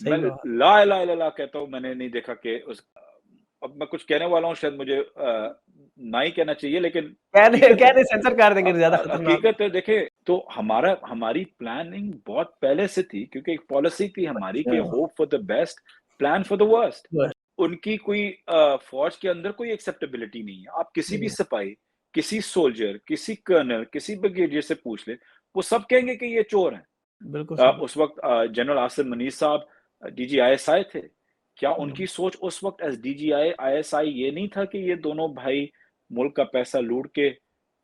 मैं सही बात। ला इलाहा इल्लल्लाह कहता हूँ, मैंने नहीं देखा कि उस अब मैं कुछ कहने वाला हूँ, शायद मुझे ना ही कहना चाहिए, लेकिन कहने हकीकत है। कहने सेंसर कर देंगे ज़्यादा खतरनाक। हकीकत है, देखिए, तो हमारी प्लानिंग बहुत पहले से थी, क्योंकि एक पॉलिसी थी हमारी कि अच्छा, hope for the best, plan for the worst. बस उनकी कोई फ़ौज के अंदर कोई एक्सेप्टेबिलिटी नहीं है। आप किसी भी नहीं, सिपाही, किसी सोल्जर, किसी कर्नल, किसी ब्रिगेडियर से पूछ लें, वो सब कहेंगे कि ये चोर हैं। बिल्कुल सही। उस वक़्त जनरल आसिम मुनीर साहब डीजी आईएसआई थे। क्या हुँ, उनकी सोच उस वक़्त एज़ डीजी आईएसआई ये नहीं था कि ये दोनों भाई मुल्क का पैसा लूट के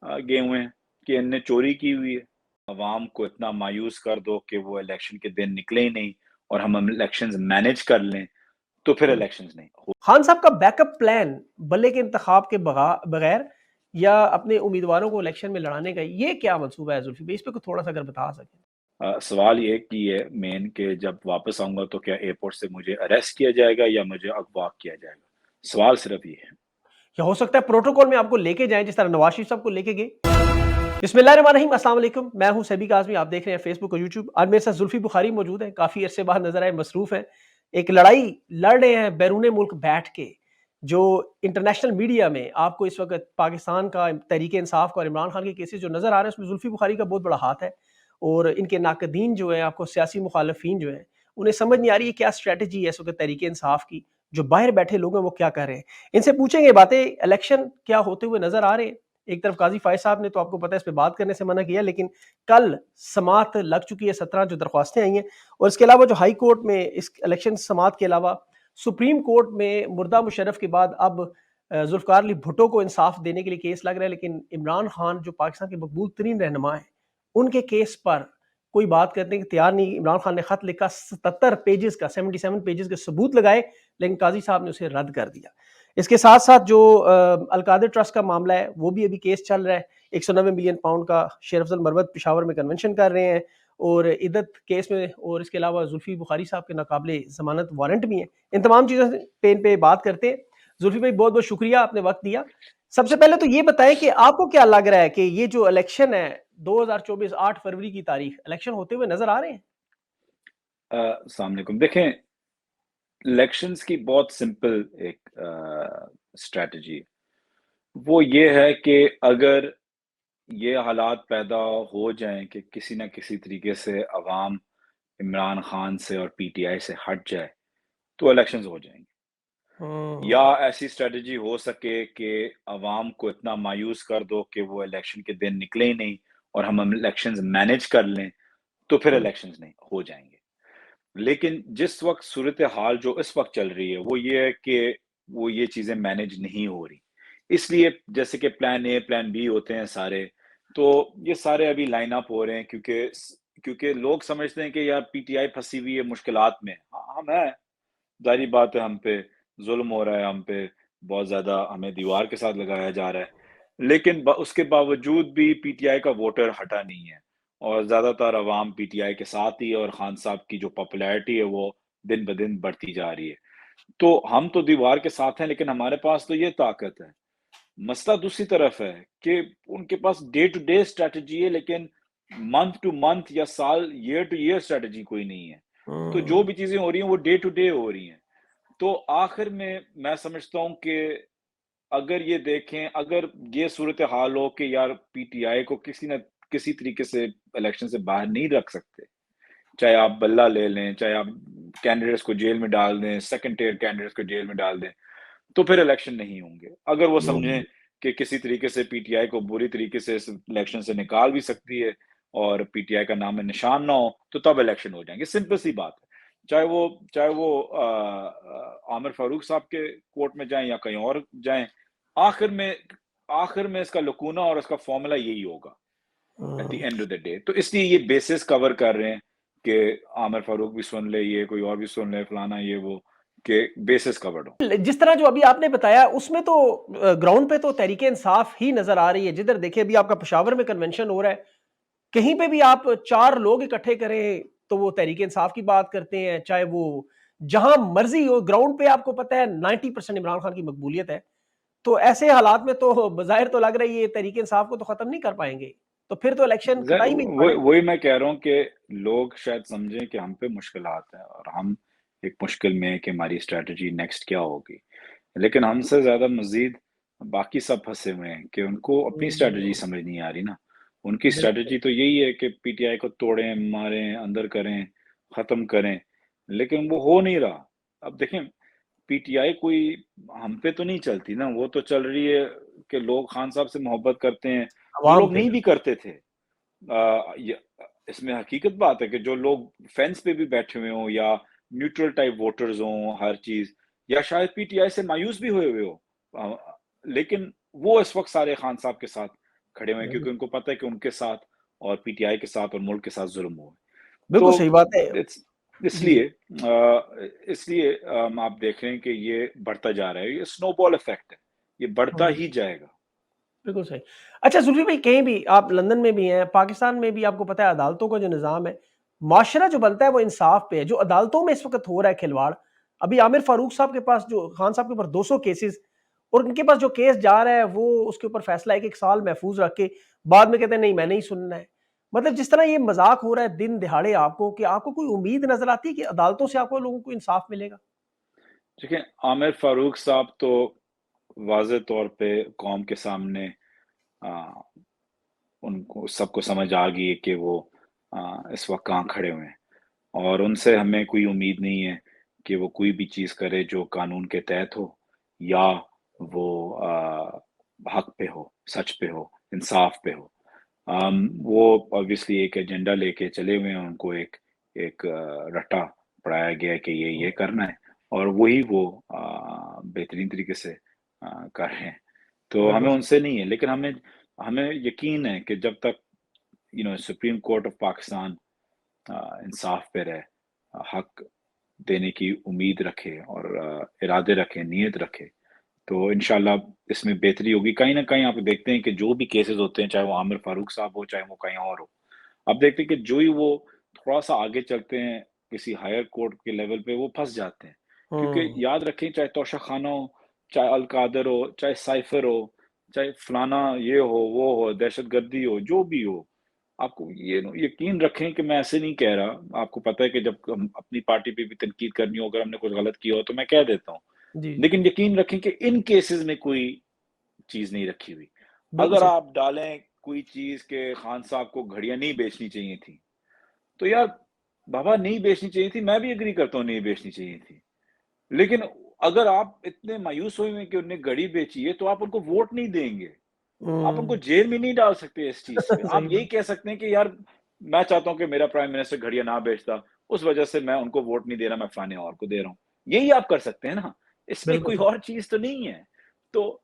गए हुए हैं, कि इनने चोरी की हुई है? अवाम को इतना मायूस कर दो कि वो इलेक्शन के दिन निकले ही नहीं और हम इलेक्शंस मैनेज कर लें, तो फिर हुँ। इलेक्शंस नहीं हो। खान साहब का बैकअप प्लान बल्ले के इंतखाब के बगैर या अपने उम्मीदवारों को इलेक्शन में लड़ाने का ये क्या मंसूबा है जुल्फी भाई? इस पे कुछ थोड़ा-सा अगर बता सकें। सवाल ये कि ये मेन कि जब वापस आऊँगा तो क्या एयरपोर्ट से मुझे अरेस्ट किया जाएगा या मुझे अगवा किया जाएगा? सवाल सिर्फ़ ये है। या हो सकता है प्रोटोकॉल में आपको लेके जाएँ जिस तरह नवाज शरीफ साहब को लेके गए। बिस्मिल्लाहिर्रहमानिर्रहीम, अस्सलाम वालेकुम। मैं हूं सैबी काज़मी, आप देख रहे हैं फेसबुक और यूट्यूब। आज मेरे साथ जुल्फी बुखारी मौजूद है, काफ़ी अरसे बाद नज़र आए, मसरूफ़ हैं। एक लड़ाई लड़ रहे हैं बैरून मुल्क बैठ के, जो इंटरनेशनल मीडिया में आपको इस वक़्त पाकिस्तान का तहरीक इंसाफ का और इमरान खान के केसेस जो नज़र आ रहे हैं, उसमें जुल्फी बुखारी का बहुत बड़ा हाथ है। और इनके नाक़दीन जो हैं, आपको सियासी मुखालफिन जो हैं, उन्हें समझ नहीं आ रही है क्या स्ट्रैटेजी है इस वक़्त तहरीक इंसाफ की, जो बाहर बैठे लोग हैं वो क्या कर रहे हैं। इनसे पूछेंगे बातें, इलेक्शन क्या होते हुए नज़र आ रहे हैं। एक तरफ काजी फायज साहब ने तो आपको पता है इस पे बात करने से मना किया, लेकिन कल समात लग चुकी है, 17 जो दरख्वास्तें आई हैं। और इसके अलावा जो हाई कोर्ट में इस इलेक्शन समात के अलावा सुप्रीम कोर्ट में मुर्दा मुशर्रफ के बाद अब जुल्फकार अली भुट्टो को इंसाफ देने के लिए केस लग रहा है, लेकिन इमरान खान जो पाकिस्तान के मकबूल तरीन रहनुमा है, उनके केस पर कोई बात करने के तैयार नहीं। इमरान खान ने खत लिखा, 77 पेजेस का, 77 पेजेस के सबूत लगाए, लेकिन काजी साहब ने उसे रद्द कर दिया। इसके साथ साथ जो अलकादिर ट्रस्ट का मामला है, वो भी अभी केस चल रहा है। 190 मिलियन पाउंड का शेर अफजल मरवत पेशावर में कन्वेंशन कर रहे हैं, और इद्दत केस में, और इसके अलावा जुल्फी बुखारी साहब के नाकाबिले जमानत वारंट भी हैं। इन तमाम चीज़ों पे इन पे बात करते हैं। जुल्फी भाई, बहुत बहुत शुक्रिया, आपने वक्त दिया। सबसे पहले तो ये बताएं कि आपको क्या लग रहा है कि ये जो इलेक्शन है 2024 8 फरवरी की तारीख, इलेक्शन होते हुए नजर आ रहे हैं? अस्सलाम वालेकुम। देखें, इलेक्शंस की बहुत सिंपल एक स्ट्रैटेजी है। वो ये है कि अगर ये हालात पैदा हो जाएँ कि किसी न किसी तरीके से अवाम इमरान खान से और पीटीआई से हट जाए, तो इलेक्शंस हो जाएँगे। या हम्म, ऐसी स्ट्रैटेजी हो सके कि अवाम को इतना मायूस कर दो कि वो इलेक्शन के दिन निकले ही नहीं और हम इलेक्शंस मैनेज कर लें, तो फिर हम्म, इलेक्शंस नहीं हो जाएँगे। लेकिन जिस वक़्त सूरत-ए-हाल जो इस वक़्त चल रही है, वो ये है कि वो ये चीज़ें मैनेज नहीं हो रही। इसलिए जैसे कि प्लान ए, प्लान बी होते हैं सारे, तो ये सारे अभी लाइन अप हो रहे हैं, क्योंकि लोग समझते हैं कि यार पीटीआई फँसी हुई है मुश्किलात में। हाँ, हम हैं, ज़ाहिर बात है, हम पे ज़ुल्म हो रहा है, हम पे बहुत ज़्यादा हमें दीवार के साथ लगाया जा रहा है। लेकिन ब उसके बावजूद भी पीटीआई का वोटर हटा नहीं है और ज़्यादातर अवाम पीटीआई के साथ ही है और खान साहब की जो पॉपुलैरिटी है वो दिन-ब-दिन बढ़ती जा रही है। तो हम तो दीवार के साथ हैं, लेकिन हमारे पास तो ये ताकत है। मसला दूसरी तरफ है कि उनके पास डे टू डे स्ट्रैटेजी है, लेकिन मंथ टू मंथ या साल ईयर टू ईयर स्ट्रैटेजी कोई नहीं है। तो जो हम्म, भी चीज़ें हो रही हैं वो डे टू डे हो रही हैं। तो आखिर में मैं समझता हूँ कि अगर ये देखें, अगर ये सूरत-हाल हो कि यार पीटीआई को किसी न किसी तरीके से इलेक्शन से बाहर नहीं रख सकते, चाहे आप बल्ला ले लें, चाहे आप कैंडिडेट्स को जेल में डाल दें, सेकंड टियर कैंडिडेट्स को जेल में डाल दें, तो फिर इलेक्शन नहीं होंगे। अगर वो समझें हम्म, कि किसी तरीके से पीटीआई को बुरी तरीके से इस इलेक्शन से निकाल भी सकती है और पीटीआई का नाम-ए-निशान ना हो, तो तब इलेक्शन हो जाएँगे। सिंपल सी बात है। चाहे वो आमिर फारूक साहब के कोर्ट में जाएँ या कहीं और जाएँ, आखिर में आखिर में इसका लकूना और इसका फ़ॉर्मूला यही होगा at the hmm. End of the day. तो इसलिए ये बेसिस कवर कर रहे हैं कि आमिर फारूक भी सुन ले, ये कोई और भी सुन ले, फलाना ये वो, कि बेसिस कवर्ड हो। जिस तरह जो अभी आपने बताया उसमें तो ग्राउंड पे तो तहरीके इंसाफ ही नजर आ रही है। जिधर देखिए अभी आपका पेशावर में कन्वेंशन हो रहा है, कहीं पे भी आप 4 लोग इकट्ठे करें तो वो तहरीक इंसाफ की बात करते हैं, चाहे वो जहां मर्जी हो। ग्राउंड पे आपको पता है 90% इमरान खान की मकबूलियत है। तो ऐसे हालात में तो बज़ाहिर तो लग रहा है ये तहरीक इंसाफ को तो खत्म नहीं कर पाएंगे, तो फिर तो इलेक्शन ज़ कटाई में ही वही पड़े। वही मैं कह रहा हूँ कि लोग शायद समझें कि हम पे मुश्किलात हैं और हम एक मुश्किल में कि हमारी स्ट्रैटेजी नेक्स्ट क्या होगी। लेकिन हमसे ज़्यादा मज़ीद बाकी सब फँसे हुए हैं कि उनको अपनी स्ट्रैटेजी हुँ, समझ नहीं आ रही ना। उनकी बिल्कुल सही। स्ट्रैटेजी तो यही है कि पीटीआई को तोड़ें, मारें, अंदर करें, ख़त्म करें, लेकिन वो हो नहीं रहा। अब देखें, पीटीआई कोई हम पे तो नहीं चलती ना, वो तो चल रही है कि लोग खान साहब से मोहब्बत करते हैं, जो अवाम लोग पे। नहीं भी करते थे। ये इसमें हकीकत बात है कि जो लोग फेंस पे भी बैठे हुए हों या न्यूट्रल टाइप वोटर्स हों, हर चीज़, या शायद पीटीआई से मायूस भी हुए हुए हो, लेकिन वो इस वक़्त सारे खान साहब के साथ खड़े हुए हैं हुँ, क्योंकि उनको पता है कि उनके साथ और पीटीआई के साथ और मुल्क के साथ ज़ुल्म हुआ है। बिल्कुल सही तो बात है। इट्स जी, जी। इसलिए आप देख रहे हैं कि ये बढ़ता जा रहा है, ये स्नोबॉल इफ़ेक्ट है, ये बढ़ता हुँ। ही जाएगा। बिल्कुल सही। अच्छा जुल्फ़ी भाई कहीं भी आप लंदन में भी हैं, पाकिस्तान में भी आपको पता है अदालतों का जो निज़ाम है, माशरा जो बनता है वो इंसाफ पे है। जो अदालतों में इस वक़्त हो रहा है खिलवाड़, अभी आमिर फ़ारूक साहब के पास जो खान साहब के ऊपर 200 केसेज़ और उनके पास जो केस जा रहा है वो उसके ऊपर फ़ैसला 1-1 साल महफ़ूज़ रख के बाद में कहते हैं नहीं मैंने ही सुनना है। मतलब जिस तरह ये मज़ाक हो रहा है दिन दिहाड़े आपको कि आपको कोई उम्मीद नज़र आती है कि अदालतों से आपको लोगों को इंसाफ मिलेगा? देखिए, आमिर फ़ारूक साहब तो वाज़ेह तौर पे कौम के सामने अ, उनको सबको समझ आ गई है कि वो इस वक़्त कहाँ खड़े हुए हैं और उनसे हमें कोई उम्मीद नहीं है कि वो कोई भी चीज़ करे जो कानून के तहत हो या वो हक पे हो, सच पे हो, इंसाफ पे हो। वो ऑब्वियसली एक एजेंडा लेके चले हुए हैं, उनको एक एक रट्टा पढ़ाया गया है कि ये करना है और वही वो बेहतरीन तरीके से कर रहे हैं। तो बिल्कुल हमें सही। उनसे नहीं है, लेकिन हमें हमें यकीन है कि जब तक सुप्रीम कोर्ट ऑफ पाकिस्तान इंसाफ पे रहे, हक देने की उम्मीद रखे और इरादे रखे, नीयत रखे, तो इंशाल्लाह इसमें बेहतरी होगी। कहीं न कहीं आप देखते हैं कि जो भी केसेज़ होते हैं, चाहे वो आमिर फारूक साहब हो, चाहे वो कहीं और हो, आप देखते हैं कि जो ही वो थोड़ा-सा आगे चलते हैं, किसी हायर कोर्ट के लेवल पे वो फँस जाते हैं। क्योंकि हुँ, याद रखें चाहे तोशा खाना हो, चाहे अल कादर हो, चाहे साइफ़र हो, चाहे फलाना ये हो, वो हो, दहशतगर्दी हो, जो भी हो, आपको ये यकीन रखें कि मैं ऐसे नहीं कह रहा, आपको पता है कि जब हम अपनी पार्टी पे भी तनकीद करनी हो, अगर हमने कुछ गलत किया हो, तो मैं कह देता हूँ। जी, जी। लेकिन यकीन रखें कि इन केसेज़ में कोई चीज़ नहीं रखी हुई। बिल्कुल अगर सही। आप डालें कोई चीज़ के खान साहब को घड़ियाँ नहीं बेचनी चाहिए थी, तो यार बाबा नहीं बेचनी चाहिए थी, मैं भी एग्री करता हूँ नहीं बेचनी चाहिए थी। लेकिन अगर आप इतने मायूस हुए हैं कि उन्होंने घड़ी बेची है, तो आप उनको वोट नहीं देंगे। आप उनको हुँ, जेल में नहीं डाल सकते इस चीज़ पे। आप सही यही बात। कह सकते हैं कि यार मैं चाहता हूँ कि मेरा प्राइम मिनिस्टर घड़ियाँ ना बेचता, उस वज़ह से मैं उनको वोट नहीं दे रहा, मैं फलाने और को दे रहा हूँ। यही आप कर सकते हैं ना, इसमें बिल्कुल कोई सही। और चीज़ तो नहीं है। तो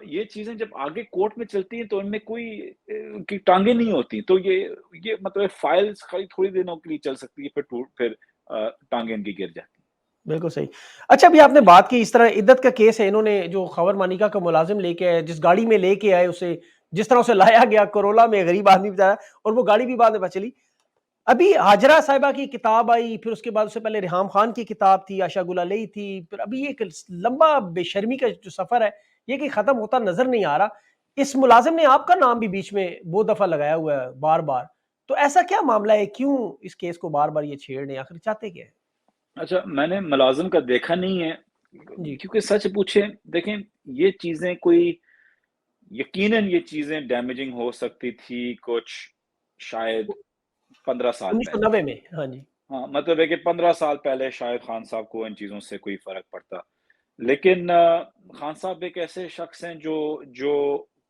ये चीज़ें जब आगे कोर्ट में चलती हैं तो इनमें कोई की टाँगें नहीं होती। तो ये मतलब फाइल्स खाली थोड़ी दिनों के लिए चल सकती है, फिर टाँगें इनकी गिर जाती हैं। बिल्कुल सही। अच्छा अभी आपने बात की इस तरह इद्दत का केस है इन्होंने जो खबर मानिका का मुलाज़िम लेके आए, जिस गाड़ी में लेके आए उसे, जिस तरह उसे लाया गया कोरोला में गरीब आदमी बेचारा और वो गाड़ी भी बाद में पता चली। अभी हाजरा साहिबा की किताब आई, फिर उसके बाद उससे पहले रिहाम खान की किताब थी, आशा गुलालई थी, फिर अभी एक लंबा बेशर्मी का जो सफ़र है, ये कहीं ख़त्म होता नज़र नहीं आ रहा। इस मुलाज़िम ने आपका नाम भी बीच में बहुत दफ़ा लगाया हुआ है, बार-बार। तो ऐसा क्या मामला है? क्यों इस केस को बार-बार ये छेड़ रहे हैं? आखिर चाहते क्या हैं? अच्छा, मैंने मुलाज़िम का देखा नहीं है, जी। क्योंकि सच पूछें देखें, ये चीज़ें कोई यकीनन ये चीज़ें डैमेजिंग हो सकती थी कुछ शायद 15 साल पहले। 1990 में, हाँ जी। हाँ, मतलब है कि 15 साल पहले शायद खान साहब को इन चीज़ों से कोई फ़र्क पड़ता। लेकिन खान साहब एक ऐसे शख़्स हैं जो जो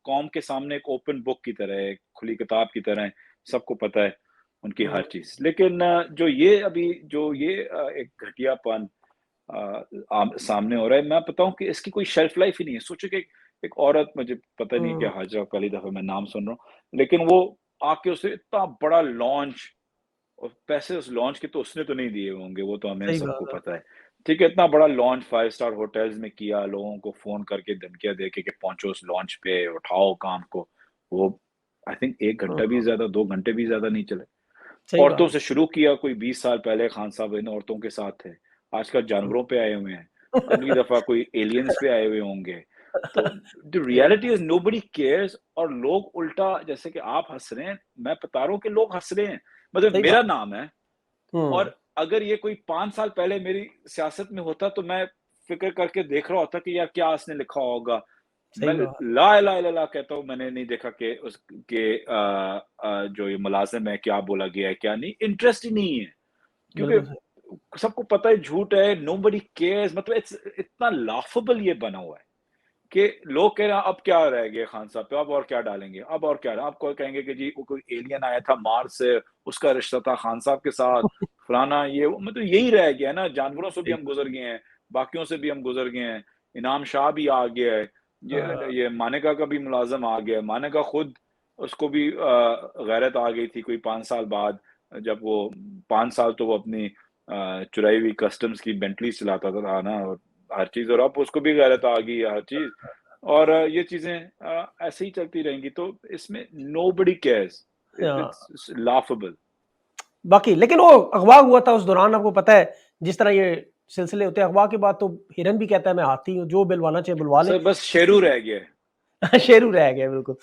कौम के सामने एक ओपन बुक की तरह है, खुली किताब की तरह है, सबको पता है उनकी हुँ, हर चीज़। लेकिन जो ये अभी जो ये एक घटियापन सामने हो रहा है, मैं बताऊँ कि इसकी कोई शेल्फ लाइफ़ ही नहीं है। सोचो कि एक औरत, मुझे पता नहीं क्या हुँ, हाजरा, पहली दफ़ा मैं नाम सुन रहा हूँ, लेकिन वो आके उसे इतना बड़ा लॉन्च और पैसे उस लॉन्च के तो उसने तो नहीं दिए होंगे, वो तो हमें सही सबको बात है। पता है। ठीक है, इतना बड़ा लॉन्च 5 स्टार होटल्स में किया, लोगों को फ़ोन करके धमकियाँ देके कि पहुँचो उस लॉन्च पे, उठाओ काम को। वो आई थिंक 1 हुँ, घंटा भी ज़्यादा, 2 घंटे भी ज़्यादा नहीं चले। सही औरतों बात से शुरू किया, कोई 20 साल पहले खान साहब इन औरतों के साथ थे। आजकल है। जानवरों पे आए हुए हैं। अगली दफ़ा कोई एलियंस पे आए हुए होंगे। तो द सही रियलिटी इज़ नोबडी केयर्स, और लोग उल्टा, जैसे कि आप हँस रहे हैं, मैं बता रहा हूँ कि लोग हँस रहे हैं। मतलब सही मेरा बात नाम है, है। और हुँ, अगर ये कोई 5 साल पहले मेरी सियासत में होता तो मैं फ़िक्र करके देख रहा होता कि यार क्या इसने लिखा होगा। सही मैं बात। ला इलाहा इल्लल्लाह कहता हूँ, मैंने नहीं देखा कि उसके जो ये मुलाज़िम है क्या बोला गया है, क्या नहीं, इंटरेस्ट ही नहीं है। बिल्कुल सही। क्योंकि सबको पता है झूठ है, नोबडी केयर्स, मतलब इट्स इतना लाफेबल ये बना हुआ है कि लोग कह रहे हैं अब क्या रह गया खान साहब पे, अब और क्या डालेंगे, अब और क्या, अब कोई कहेंगे कि जी वो कोई एलियन आया था मार्स से, उसका रिश्ता था खान साहब के साथ, फलाना ये वो, मतलब यही रह गया है ना। जानवरों से भी सही। हम गुजर गए हैं, बाकियों से भी हम गुजर गए हैं, इनाम शाह भी आ गया है, हाँ, ये मानेका का भी मुलाजिम आ गया है, मानेका खुद, उसको भी गैरत आ गई थी कोई 5 साल बाद, जब वो 5 साल तो वो अपनी चुराई हुई कस्टम्स की बेंटली चलाता था ना, और हर चीज, और अब उसको भी गैरत आ गई है, हर चीज। और ये चीज़ें ऐसे ही चलती रहेंगी, तो इसमें नोबडी केयर्स, हाँ। It's laughable. बाकी लेकिन वो अगवा हुआ था उस दौरान, आपको पता है जिस तरह ये सिलसिले होते हैं, अगवा के बाद तो हिरन भी कहता है मैं हाथी हूँ, जो बुलवाना चाहिए बुलवा लें। सर बस इसी शेरू रह गया है। शेरू रह गया बिल्कुल।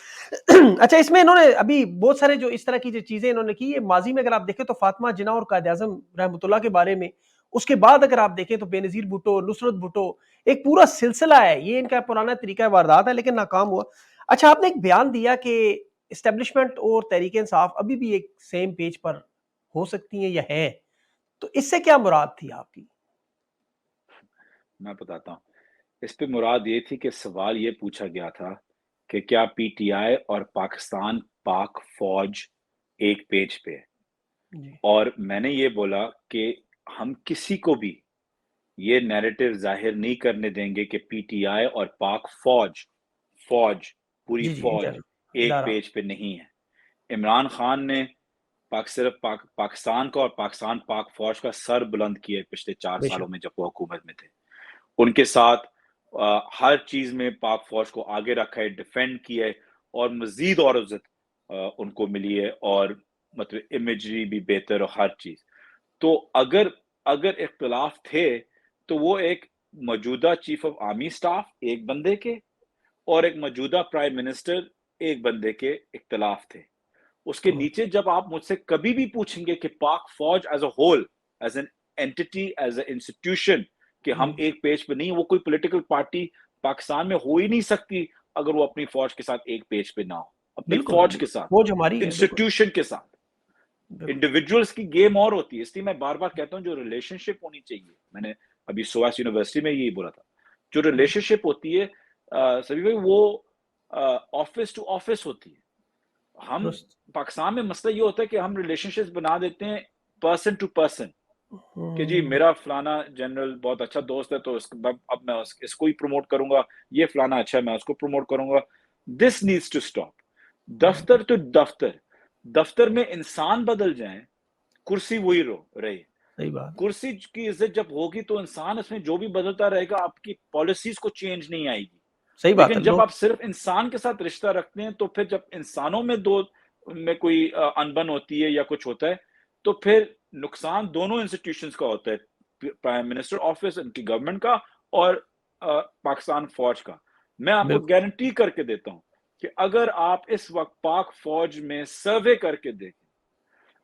अच्छा, इसमें इन्होंने अभी बहुत सारे जो इस तरह की जो चीजें इन्होंने की, ये माजी में अगर आप देखें तो फातिमा जिन्ना और कायद आज़म रहमतुल्लाह के बारे में, उसके बाद अगर आप देखें तो बेनज़ीर भुट्टो, नुसरत भुट्टो, एक पूरा सिलसिला है। ये इनका पुराना तरीका वारदात है लेकिन नाकाम हुआ। अच्छा, आपने एक बयान दिया कि एस्टेब्लिशमेंट और तहरीक इंसाफ अभी भी एक सेम पेज पर हो सकती हैं या हैं, तो इससे क्या मुराद थी आपकी? मैं बताता हूँ, इस पे मुराद ये थी कि सवाल ये पूछा गया था कि क्या पीटीआई और पाकिस्तान पाक फौज एक पेज पे है? जी। और मैंने ये बोला कि हम किसी को भी ये नैरेटिव ज़ाहिर नहीं करने देंगे कि पीटीआई और पाक फौज, फौज, पूरी जी, जी, फौज इंटेल एक इदारा। पेज पे नहीं है। इमरान खान ने पाकिस्तान का और पाकिस्तान पाक फौज का सर बुलंद किया है पिछले 4 बेशक। सालों में जब वो हुकूमत में थे। उनके साथ हर चीज़ में पाक फौज को आगे रखा है, डिफेंड किया है, और मज़ीद और इज़्ज़त उनको मिली है, और मतलब इमेजरी भी बेहतर और हर चीज़। तो अगर अगर इख्तिलाफ थे, तो वो एक मौजूदा चीफ ऑफ आर्मी स्टाफ एक बंदे के, और एक मौजूदा प्राइम मिनिस्टर एक बंदे के इख्तिलाफ थे। उसके तो नीचे जब आप मुझसे कभी भी पूछेंगे कि पाक फौज as a whole, as an entity, as a institution, कि हम जी, एक पेज पे नहीं, वो कोई पॉलिटिकल पार्टी पाकिस्तान में हो ही नहीं सकती अगर वो अपनी फौज के साथ एक पेज पे ना हो, अपनी बिल्कुल, फौज के बिल्कुल। साथ, फौज हमारी है, बिल्कुल, इंस्टीट्यूशन के साथ। बिल्कुल। इंडिविजुअल्स की गेम और होती है, इसलिए मैं बार बार कहता हूँ जो रिलेशनशिप होनी चाहिए, मैंने अभी सोवास यूनिवर्सिटी में यही बोला था, जो जी, रिलेशनशिप होती है सभी भाई, वो ऑफिस टू ऑफिस होती है। हम दुरुस्त। पाकिस्तान में मसला ये होता है कि हम रिलेशनशिप्स बना देते हैं पर्सन टू पर्सन, कि जी हुँ, मेरा फलाना जनरल बहुत अच्छा दोस्त है, तो अब मैं इसको ही प्रमोट करूंगा, ये फलाना अच्छा है मैं उसको प्रमोट करूंगा। This needs to stop. बिल्कुल, दफ्तर टू दफ्तर, दफ्तर में इंसान बदल जाए, कुर्सी वही रही। सही बात है। कुर्सी की इज्जत जब होगी तो इंसान इसमें जो भी बदलता रहेगा, आपकी पॉलिसीज को चेंज नहीं आएगी। सही बात लेकिन है, जब लोग आप सिर्फ इंसान के साथ रिश्ता रखते हैं, तो फिर जब इंसानों में दो में कोई अनबन होती है या कुछ होता है, तो फिर नुकसान दोनों इंस्टीट्यूशंस का होता है, प्राइम मिनिस्टर ऑफिस, उनकी गवर्नमेंट का, और पाकिस्तान फौज का। मैं आपको बिल्कुल, गारंटी करके देता हूं कि अगर आप इस वक्त पाक फौज में सर्वे करके देखें,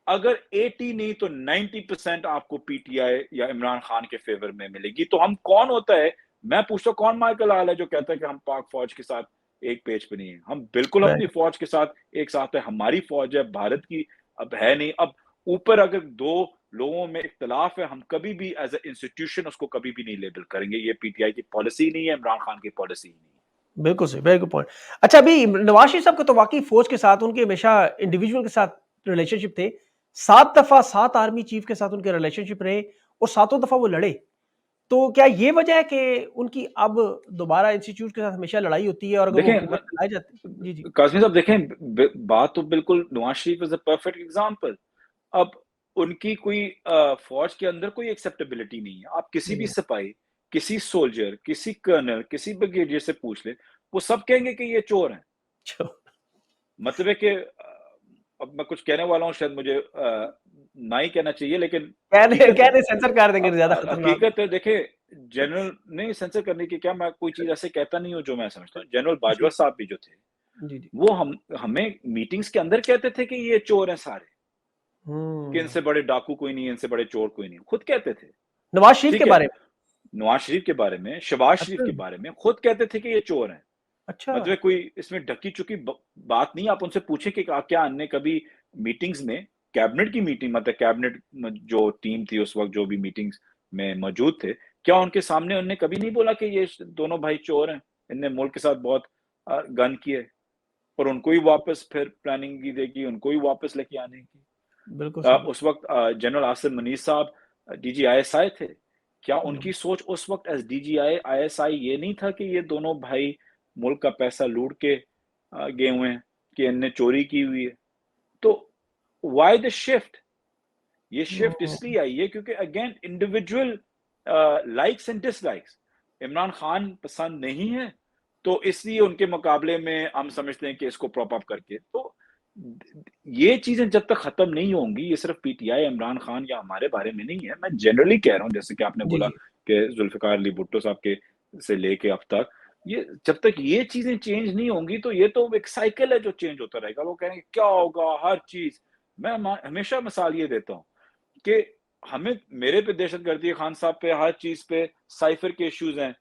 अगर 80 नहीं तो 90% आपको पीटीआई या इमरान खान के फेवर में मिलेगी। तो हम कौन होता है, मैं पूछता हूं, कौन माइकल आल है जो कहता है कि हम पाक फौज के साथ एक पेज पे नहीं है? हम बिल्कुल अपनी राइट, फौज के साथ एक साथ है, हमारी फौज है भारत की, अब है नहीं। अब ऊपर अगर दो लोगों में इख्तलाफ है, हम कभी भी एज ए इंस्टीट्यूशन उसको कभी भी नहीं लेबल करेंगे, ये पीटीआई की पॉलिसी नहीं है, इमरान खान की पॉलिसी नहीं है। बिल्कुल सही, वेरी गुड पॉइंट। अच्छा, अभी नवाज़ शरीफ साहब को तो वाक़ई फ़ौज के साथ उनके हमेशा इंडिविजुअल के साथ रिलेशनशिप थे। 7 दफ़ा 7 आर्मी चीफ के साथ उनके रिलेशनशिप रहे और सातों दफ़ा वो लड़े। तो क्या ये वजह है कि उनकी अब दोबारा इंस्टीट्यूट के साथ हमेशा लड़ाई होती है और अगर वो देखें हुकूमत चलाए जाते हैं? जी, जी। काजमी साहब, देखें बात तो बिल्कुल, Nawaz Sharif is a perfect example. अब उनकी कोई फौज के अंदर कोई एक्सेप्टेबिलिटी नहीं है। आप किसी भी नहीं, सिपाही, किसी सोल्जर, किसी कर्नल, किसी ब्रिगेडियर से पूछ ले, वो सब कहेंगे कि ये चोर हैं। अच्छा। मतलब है कि अब मैं कुछ कहने वाला हूँ, शायद मुझे ना ही कहना चाहिए, लेकिन कहने हकीकत है। कहने सेंसर कर देंगे, ज़्यादा खतरनाक। हकीकत है, देखिए, जनरल नहीं सेंसर करने की क्या, मैं कोई चीज़ ऐसे कहता नहीं हूँ जो मैं समझता हूँ। जनरल बाजवा जी, साहब भी जो थे, जी, जी। वो हमें मीटिंग्स के अंदर कहते थे कि ये चोर हैं सारे। कि इनसे बड़े डाकू कोई नहीं है, इनसे बड़े चोर कोई नहीं है, खुद कहते थे। नवाज शरीफ के ठीक है, बारे में? नवाज शरीफ के बारे में, शहबाज शरीफ अच्छा, के बारे में खुद कहते थे कि ये चोर हैं। अच्छा। मतलब कोई इसमें ढकी-चुकी बात नहीं। आप उनसे पूछें कि क्या हमने कभी मीटिंग्स में, कैबिनेट की मीटिंग, मतलब कैबिनेट जो टीम थी उस वक़्त, जो भी मीटिंग्स में मौजूद थे, क्या उनके सामने उन्होंने कभी नहीं बोला कि ये दोनों भाई चोर हैं, इनने मुल्क के साथ बहुत गन किए, और उनको ही वापस फिर प्लानिंग की देगी, उनको ही वापस लेके आने की। बिल्कुल सही। उस वक़्त जनरल आसिम मुनीर साहब डीजी आईएसआई थे। क्या हुँ, उनकी सोच उस वक़्त एज़ डीजी आईएसआई ये नहीं था कि ये दोनों भाई मुल्क का पैसा लूट के गए हुए हैं, कि इनने चोरी की हुई है? तो व्हाई द शिफ्ट? ये शिफ्ट हुँ, इसलिए आई है क्योंकि again individual likes and dislikes. Imran Khan पसंद नहीं है, तो इसलिए उनके मुकाबले में हम समझते हैं कि इसको प्रॉप अप करके, तो ये चीजें जब तक खत्म नहीं होंगी, ये सिर्फ पीटीआई, इमरान खान या हमारे बारे में नहीं है, मैं जनरली कह रहा हूँ, जैसे कि आपने जी, बोला जी। कि जुल्फिकार अली भुट्टो साहब के से लेके अब तक, ये जब तक ये चीजें चेंज नहीं होंगी, तो ये तो एक साइकिल है जो चेंज होता रहेगा। लोग कहेंगे क्या होगा हर चीज। मैं हमेशा मिसाल ये देता हूँ कि हमें, मेरे पे दहशतगर्दी, खान साहब पे, हर चीज पे साइफर के इश्यूज हैं,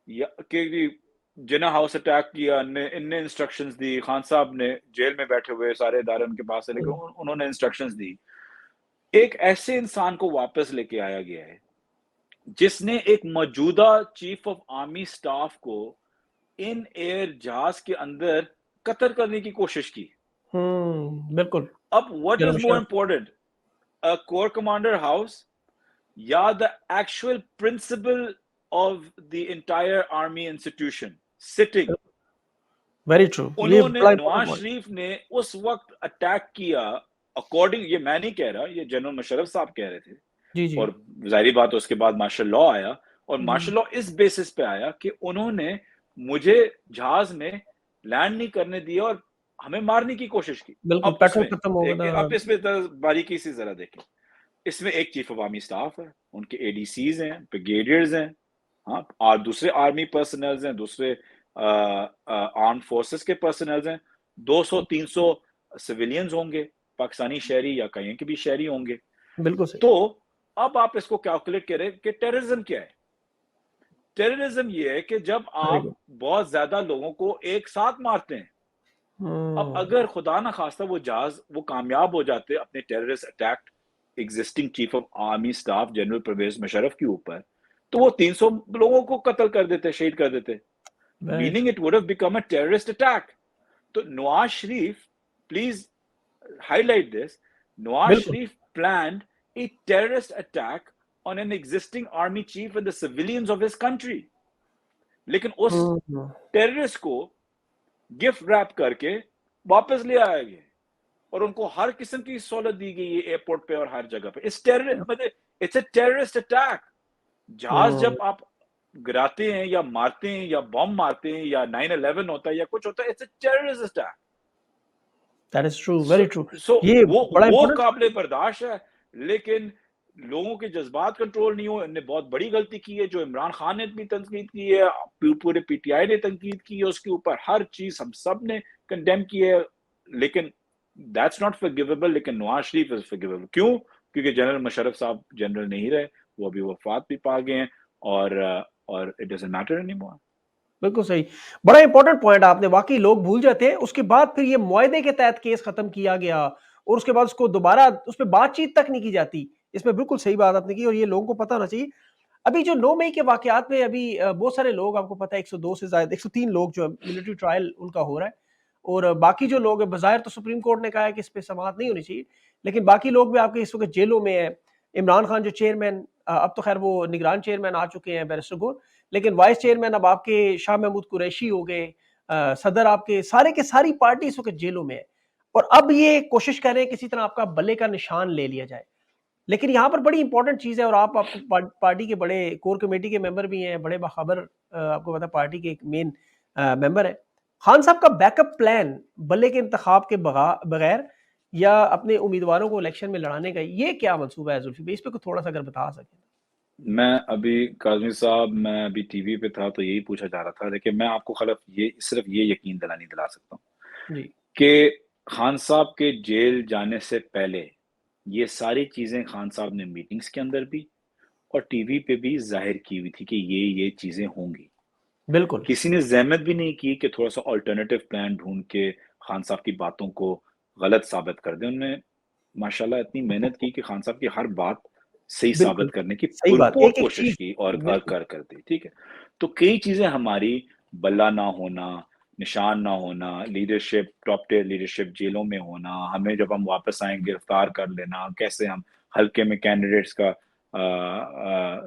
या कि जिना हाउस अटैक किया, इनने इंस्ट्रक्शंस दी, खान साहब ने जेल में बैठे हुए सारे इदारे उनके पास है, लेकिन हुँ, उन्होंने इंस्ट्रक्शंस दी। एक ऐसे इंसान को वापस लेके आया गया है जिसने एक मौजूदा चीफ ऑफ आर्मी स्टाफ को इन एयर जहाज के अंदर कत्ल करने की कोशिश की। बिल्कुल। अब what general is more Musharraf. Important, a core commander house या the actual principal of the entire army institution sitting? Very true. ये उन्होंने, बड़ा इम्पोर्टेंट नवाज पॉइंट। शरीफ ने उस वक्त अटैक किया, अकॉर्डिंग, ये मैं नहीं कह रहा, ये जनरल मुशर्रफ साहब कह रहे थे, जी, जी। और जाहिर बात है उसके बाद मार्शल लॉ आया, और हुँ, मार्शल लॉ इस बेसिस पे आया कि उन्होंने मुझे जहाज में लैंड नहीं करने दिया और हमें मारने की कोशिश की। बिल्कुल, अब पेट्रोल इसमें खत्म हो गया एक, था। अब इसमें बारीकी से जरा देखें, इसमें एक चीफ ऑफ आर्मी स्टाफ है, उनके एडीसीज हैं, ब्रिगेडियर्स हैं, हाँ, और दूसरे आर्मी पर्सनल्स हैं, दूसरे आर्म फोर्सेस के पर्सनल्स हैं, 200-300 सिविलियंस होंगे, पाकिस्तानी शहरी या कहीं के भी शहरी होंगे। बिल्कुल सही। तो अब आप इसको कैलकुलेट करें कि टेररिज्म क्या है? टेररिज्म ये है कि जब वेरी आप गुड। बहुत ज्यादा लोगों को एक साथ मारते हैं। अब हुँ, अगर खुदा ना खास्ता वो जहाज वो कामयाब हो जाते अपने terrorist attack existing chief of army staff general Pervez Musharraf के ऊपर, तो वो 300 लोगों को कत्ल कर देते, शहीद कर देते, very meaning true. It would have become a terrorist attack. तो Nawaz Sharif, please highlight this, Nawaz बिल्कुल। Sharif planned a terrorist attack on an existing army chief and the civilians of his country. लेकिन उस हुँ, टेररिस्ट को gift wrap करके वापस ले आया गया, और उनको हर किस्म की सहूलत दी गई है एयरपोर्ट पे और हर जगह पे। इस टेरर मतलब इट्स अ टेररिस्ट अटैक। जहाज हुँ, जब आप गिराते हैं या मारते हैं या बॉम्ब मारते हैं या 9/11 होता है या कुछ होता है, it's a terrorist attack. That is true, so very true. So ये बड़ा वो इम्पोर्टेंट। काबिले बर्दाश्त है, लेकिन लोगों के जज्बात कंट्रोल नहीं हो। इनने बहुत बड़ी गलती की है, जो इमरान खान ने भी तनकीद की है, पूरे पीटीआई ने तनकीद की है उसके ऊपर, हर चीज हम सब ने कंडेम की है, लेकिन दैट्स नॉट फॉरगिवेबल। लेकिन नवाज शरीफ इज फॉरगिवेबल। क्यों? क्योंकि जनरल मुशर्रफ साहब जनरल नहीं रहे, वो अभी वफात भी पा गए हैं, और इट डजंट मैटर एनीमोर। बिल्कुल सही। बड़ा इम्पोर्टेंट पॉइंट आपने, वाक़ई लोग भूल जाते हैं, उसके बाद फिर ये मुआहदे के तहत केस खत्म किया गया और उसके बाद उसको दोबारा उस पे बातचीत तक नहीं की जाती। इसमें बिल्कुल सही बात आपने की और ये लोगों को पता होना चाहिए। अभी जो 9 मई के वाक़यात में अभी बहुत सारे लोग, आपको पता है 102 से ज़ायद 103 लोग जो है मिलिट्री ट्रायल उनका हो रहा है और बाकी जो लोग हैं, बज़ाहिर तो सुप्रीम कोर्ट ने कहा है कि इस पे समाअत नहीं होनी चाहिए, लेकिन बाकी लोग भी आपके इस वक़्त जेलों में हैं। इमरान खान जो चेयरमैन, अब तो ख़ैर वो निगरान चेयरमैन आ चुके हैं बैरिस्टर गोल, लेकिन वाइस चेयरमैन अब आपके शाह महमूद कुरैशी हो गए, सदर आपके सारे के सारी पार्टी इस वक़्त जेलों में है और अब ये कोशिश कर रहे हैं किसी तरह आपका बल्ले का निशान ले लिया जाए। लेकिन यहाँ पर बड़ी इंपॉर्टेंट चीज़ है और आप आपको पार्टी के बड़े कोर कमेटी के मेंबर भी हैं, बड़े बाखबर आपको पता है पार्टी के एक मेन मेंबर हैं। खान साहब का बैकअप प्लान बल्ले के इंतखाब के बगैर या अपने उम्मीदवारों को इलेक्शन में लड़ाने का, ये क्या मंसूबा है जुल्फी भाई? इस पे कुछ थोड़ा सा अगर बता सकें। मैं अभी, काज़मी साहब, मैं अभी टीवी पे था तो यही पूछा जा रहा था। देखिए, मैं आपको खलफ ये सिर्फ ये यकीन दिला सकता हूँ जी। कि खान साहब के जेल जाने से पहले ये सारी चीज़ें खान साहब ने मीटिंग्स के अंदर भी और टीवी पे भी ज़ाहिर की हुई थी कि ये चीज़ें होंगी। बिल्कुल, किसी ने ज़हमत भी नहीं की कि थोड़ा-सा अल्टरनेटिव प्लान ढूँढ के खान साहब की बातों को गलत साबित कर दें। उन्होंने माशाल्लाह इतनी मेहनत की कि खान साहब की हर बात सही बिल्कुल, साबित करने की सही बात, पुरज़ोर एक-एक कोशिश चीज़ की और बिल्कुल, कर दी, ठीक है? तो कई चीज़ें हमारी बल्ला ना होना, निशान ना होना, लीडरशिप टॉप टियर लीडरशिप जेलों में होना, हमें जब हम वापस आएँ गिरफ्तार कर लेना, कैसे हम हल्के में कैंडिडेट्स का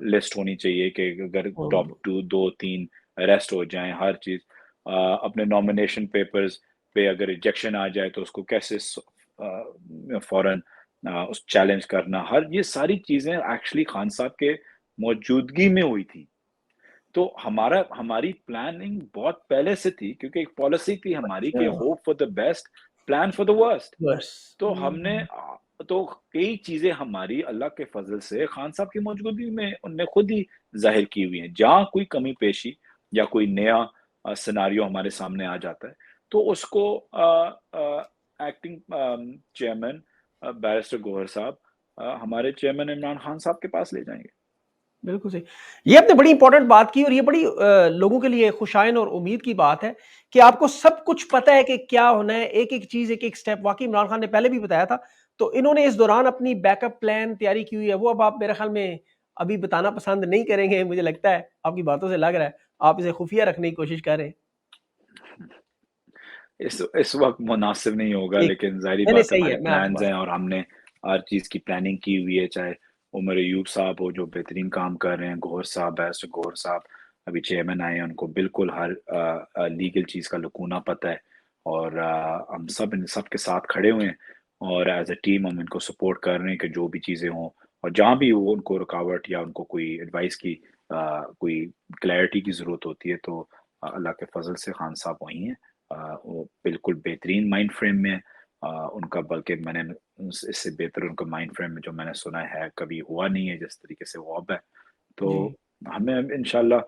लिस्ट होनी चाहिए कि अगर टॉप हुँ, 2 2-3 अरेस्ट हो जाएँ, हर चीज़ अपने नॉमिनेशन पेपर्स पे अगर रिजेक्शन आ जाए तो उसको कैसे फ़ौरन उस चैलेंज करना, हर ये सारी चीज़ें एक्चुअली खान साहब के मौजूदगी में हुई थी। तो हमारी प्लानिंग बहुत पहले से थी क्योंकि एक पॉलिसी थी हमारी कि अच्छा, hope for the best, plan for the worst. बस, तो हमने हुँ, तो कई चीज़ें हमारी अल्लाह के फ़ज़ल से खान साहब की मौजूदगी में उन्होंने खुद ही ज़ाहिर की हुई हैं। जहाँ कोई कमी-पेशी या कोई नया सिनेरियो हमारे सामने आ जाता है, तो उसको एक्टिंग चेयरमैन बैरिस्टर गौहर साहब हमारे चेयरमैन इमरान खान साहब के पास ले जाएँगे। बिल्कुल सही। ये आपने बड़ी इम्पोर्टेंट बात की और ये बड़ी लोगों के लिए खुशाइन और उम्मीद की बात है कि आपको सब कुछ पता है कि क्या होना है, एक-एक चीज़, एक-एक स्टेप वाक़ई इमरान खान ने पहले भी बताया था। तो इन्होंने इस दौरान अपनी बैकअप प्लान तैयारी की हुई है, वो अब आप मेरे ख़्याल में अभी बताना पसंद नहीं करेंगे, मुझे लगता है, आपकी बातों से लग रहा है। आप इसे खुफ़िया रखने की कोशिश कर रहे हैं। इस वक़्त मुनासिब नहीं होगा ठीक है। लेकिन ज़ाहिर-सी नहीं, नहीं बात है सही हमारे है, मैं आपकी प्लान्स बात हैं और हमने हर चीज़ की प्लानिंग की हुई है, चाहे उमर अय्यूब साहब हो जो बेहतरीन काम कर रहे हैं, गौहर साहब बैरिस्टर गौहर साहब अभी चेयरमैन आए हैं, उनको बिल्कुल हर लीगल चीज़ का लकूना पता है और हम सब इन सब के साथ खड़े हुए हैं और एज़ अ टीम हम इनको सपोर्ट कर रहे हैं कि जो भी चीज़ें हों और जहाँ भी वो उनको रुकावट या उनको कोई एडवाइस की कोई क्लैरिटी की ज़रूरत होती है तो अल्लाह के फ़ज़ल से खान साहब वहीं हैं। वो बिल्कुल बेहतरीन माइंड फ्रेम में उनका बल्कि मैंने इससे बेहतर उनका माइंड फ्रेम में जो मैंने सुना है कभी हुआ नहीं है जिस तरीके से वो अब है। तो जी, हमें अब इंशाल्लाह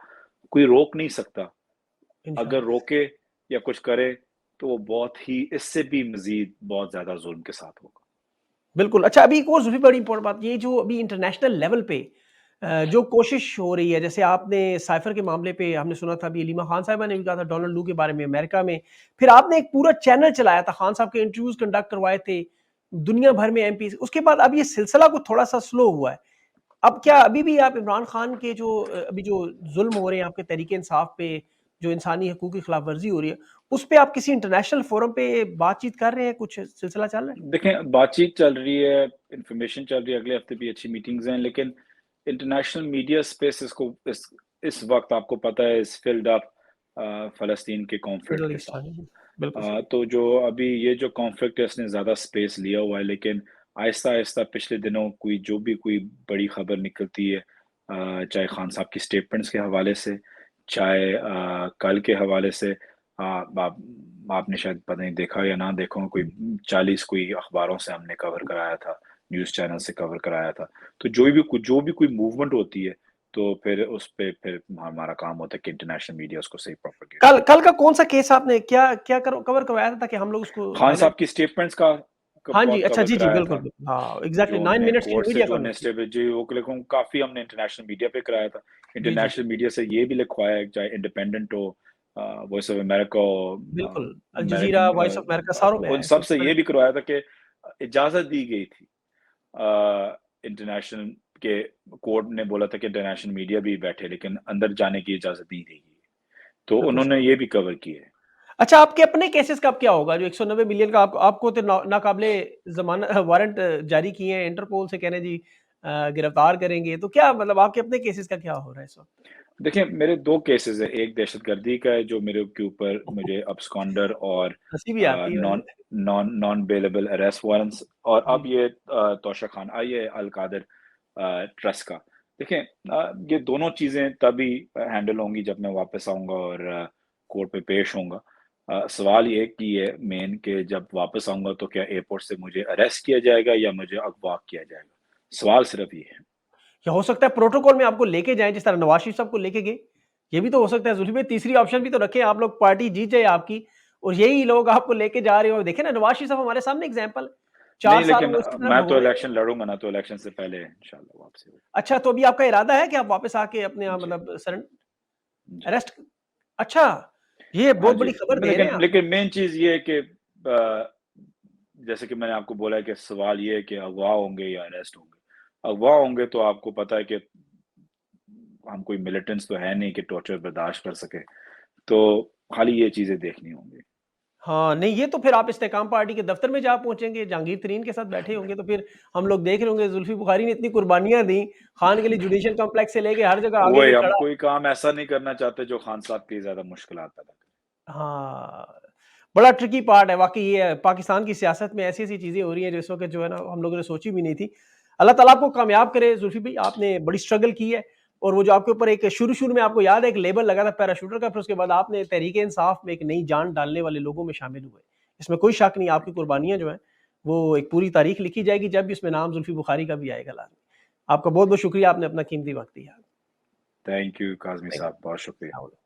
कोई रोक नहीं सकता। अगर इंशाल्लाह। रोके या कुछ करे तो वो बहुत ही इससे भी मज़ीद बहुत ज़्यादा ज़ुल्म के साथ होगा। बिल्कुल, अच्छा अभी एक और दूसरी बड़ी इम्पोर्टेंट बात ये जो अभी इंटरनेशनल लेवल पे जो कोशिश हो रही है, जैसे आपने साइफ़र के मामले पे हमने सुना था अभी अलीमा खान साहिबा ने भी कहा था डोनाल्ड लू के बारे में अमेरिका में। फिर आपने एक पूरा चैनल चलाया था, खान साहब के इंटरव्यूज़ कंडक्ट करवाए थे, दुनिया भर में एमपीज़ उसके बाद अब ये सिलसिला कुछ थोड़ा-सा स्लो हुआ है। अब क्या अभी भी आप इमरान खान के जो अभी जो ज़ुल्म हो रहे हैं आपके तहरीक-ए-इंसाफ पे, जो इंसानी हकूक़ की खिलाफ़वर्ज़ी हो रही है, उस पे आप किसी इंटरनेशनल फ़ोरम पे बातचीत कर रहे हैं, कुछ सिलसिला चल रहा है? देखें, बातचीत चल रही है, इन्फॉर्मेशन चल रही है, अगले हफ्ते भी अच्छी मीटिंग्स हैं, लेकिन इंटरनेशनल मीडिया स्पेस इसको इस वक़्त आपको पता है इज़ फिल्ड अप फ़लस्तीन के कॉन्फ्लिक्ट मिडल के ईस्ट साथ। हाँ जी, बिल्कुल सही। तो जो अभी ये जो कॉन्फ्लिक्ट है इसने ज़्यादा स्पेस लिया हुआ है, लेकिन आहिस्ता-आहिस्ता पिछले दिनों कोई बड़ी खबर निकलती है चाहे खान साहब की स्टेटमेंट्स के हवाले से, चाहे कल के हवाले से आप आपने शायद पता नहीं देखा या ना देखा हो, कोई 40 कोई अखबारों से हमने कवर कराया था, न्यूज़ चैनल से कवर कराया था। तो जो भी कोई मूवमेंट होती है, तो फिर उस पे फिर हमारा काम होता है कि इंटरनेशनल मीडिया उसको सही प्रोपेगेट कल करे। कल का कौन-सा केस आपने क्या क्या कवर करवाया था ताकि हम लोग उसको खान हाइलाइट साहब की स्टेटमेंट्स का हाँ जी, बहुत अच्छा कवर जी, जी, कराया बिल्कुल, था, बिल्कुल। हाँ, एग्ज़ैक्टली जो 9 उन्होंने मिनट्स कोर्ट से मीडिया जो उन्हें कवरेज। स्टेब जी, वो लेकिन काफ़ी हमने इंटरनेशनल मीडिया पे कराया था। जी, जी, इंटरनेशनल मीडिया से ये भी लिखवाया है, चाहे इंडिपेंडेंट हो वॉइस ऑफ अमेरिका हो बिल्कुल। Al Jazeera, American voice of America सारों में उन है सब इसमें से कवरेज। ये भी करवाया था कि इजाज़त दी गई थी। इंटरनेशनल के कोर्ट ने बोला था कि इंटरनेशनल मीडिया भी बैठे, लेकिन अंदर जाने की इजाज़त नहीं दी गई। तो बिल्कुल उन्होंने सही। ये भी कवर किए है। अच्छा आपके अपने केसेज़ का अब क्या होगा? जो 190 मिलियन का आप आपको तो नाक़ाबिले ज़मानत वारंट जारी किए हैं इंटरपोल से कह रहे हैं जी गिरफ्तार करेंगे। तो क्या मतलब आपके अपने केसेज़ का क्या हो रहा है इस वक़्त? देखिए, मेरे 2 केसेज़ हैं, एक दहशतगर्दी का है जो मेरे के ऊपर मुझे अब्सकॉन्डर और हँसी भी आती है नॉन वैसे। नॉन बेलेबल अरेस्ट वारंट्स और अब जी, ये तोशा खान ये अल कादर ट्रस्ट का। देखिए ये दोनों चीज़ें तभी हैंडल होंगी जब मैं वापस आऊँगा और कोर्ट में पेश होऊँगा। सवाल ये कि ये मेन कि जब वापस आऊँगा तो क्या एयरपोर्ट से मुझे अरेस्ट किया जाएगा या मुझे अगवा किया जाएगा? सवाल सिर्फ़ ये है। या हो सकता है प्रोटोकॉल में आपको लेके जाएँ जिस तरह नवाज़ शरीफ साहब को लेके गए। ये भी तो हो सकता है ज़ुल्फ़ी भाई तीसरी ऑप्शन भी तो रखें आप लोग पार्टी जीत जाए आपकी और यही लोग आपको लेके जा रहे हो। देखें ना नवाज़ शरीफ साहब हमारे सामने एग्ज़ाम्पल है। 4 नहीं, साल लेकिन वो इसी तरह मैं तो भगोड़े इलेक्शन रहे। लड़ूँगा ना, तो इलेक्शन से पहले इंशाल्लाह वापसी होगी। अच्छा, तो अभी आपका इरादा है कि आप वापस आके अपने यहाँ जी, मतलब जी। अरेस्ट अच्छा, ये हाँ बहुत जी, बड़ी खबर दे रहे हैं लेकिन आप। लेकिन मेन चीज़ ये है कि जैसे कि मैंने आपको बोला है कि सवाल ये है कि अगवा होंगे या अरेस्ट होंगे। अगवा होंगे तो आपको पता है कि हम कोई मिलिटेंट्स तो है नहीं कि टॉर्चर बर्दाश्त कर सके। तो खाली ये चीज़ें देखनी होंगी। हाँ, नहीं ये तो फिर आप इस्तेकाम पार्टी के दफ्तर में जा पहुँचेंगे, जहांगीर तरीन के साथ बैठे होंगे, तो फिर हम लोग देख रहे होंगे जुल्फी बुखारी ने इतनी कुर्बानियाँ दी, खान के लिए जुडिशियल कॉम्प्लेक्स से लेके हर जगह आगे वही के हम खड़ा। कोई काम ऐसा नहीं करना चाहते जो खान साहब की ज़्यादा मुश्किलात पैदा करे। हाँ, बड़ा ट्रिकी पार्ट है वाक़ई ये पाकिस्तान की सियासत में ऐसी-ऐसी चीज़ें हो रही हैं जो इस वक़्त जो है ना हम लोगों ने सोची भी नहीं थी। अल्लाह ताला आपको कामयाब करे ज़ुल्फ़ी भाई, आपने बड़ी स्ट्रगल की है और वो जो आपके ऊपर एक शुरू-शुरू में आपको याद है एक लेबल लगा था पैराशूटर का, फिर उसके बाद आपने तहरीक-ए-इंसाफ में एक नई जान डालने वाले लोगों में शामिल हुए। इसमें कोई शक नहीं, आपकी थैंक यू। कुर्बानियाँ जो हैं, वो एक पूरी तारीख लिखी जाएगी जब भी इसमें नाम ज़ुल्फ़ी बुखारी का भी आएगा लाज़मी। आपका बहुत-बहुत शुक्रिया, आपने अपना कीमती वक़्त दिया। थैंक यू काज़मी थैंक साहब, बहुत शुक्रिया। यू।